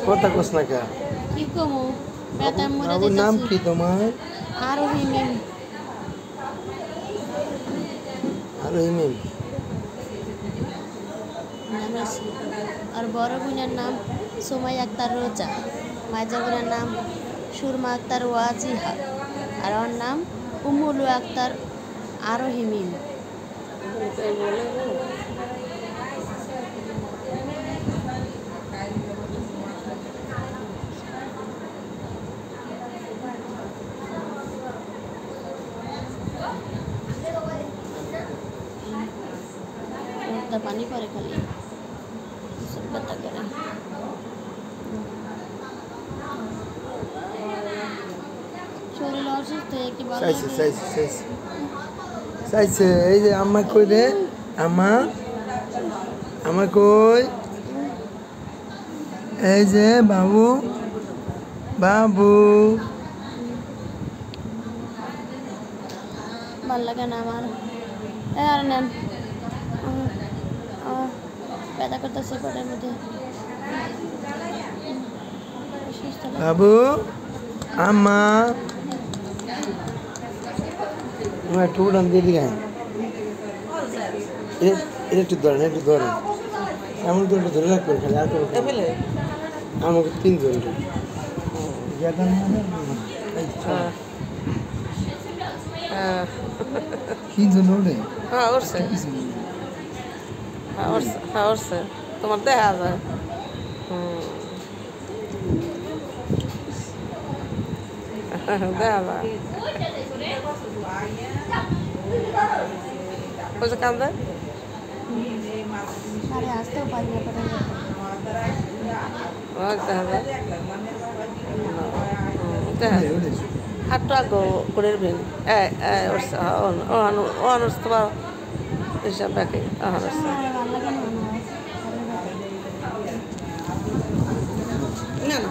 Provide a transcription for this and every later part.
কথা কস না কা কি কমু বেতার মরে বাবুর নাম কি তোমার আরোহী মিম আর বড় বোনের নাম সুমাইয়া আক্তার রোজা মাঝা বোনের নাম সুরমা আক্তার ওয়াজিহা আর ওর নাম উম্মুল আক্তার আরোহী মিম পানি পরে খালি ব্যথা করে শরীর অসুস্থ কি বলে চাইছে এই যে আম্মা কই রে আম্মা কই এই যে বাবু ভাল লাগে না আমার আর নেন ব্যথা করতেছে পেটের মধ্যে বাবু আম্মা একটু উড়ান দিয়ে দিকে এটা একটু ধরেন এমন তো একটু ধরে রাখবেন খালি আর আমাকে 3 জন তোমার দেখা যায় দেখা যায় কোথায় কান্দে আসতেও পারি না হাতটা আগো করে বেন অনস্তবা হিসাব রাখে না না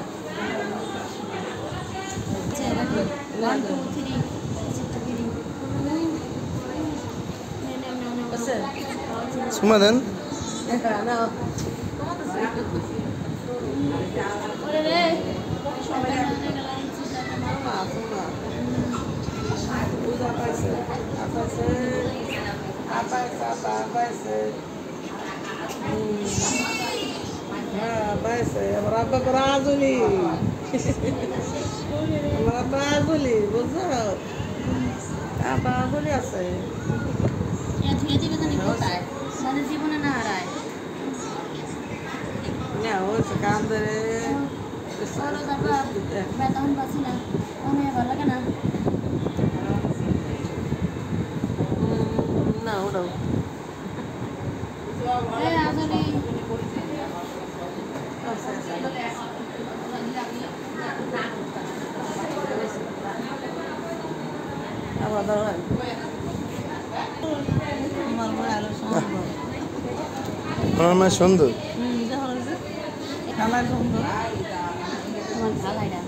সমাধান জীবনে না হারায় বেতন পাচ্ছি না অনেক ভালো লাগে না না ওটাও আসলে আমার মা সুন্দর তোমার ভালো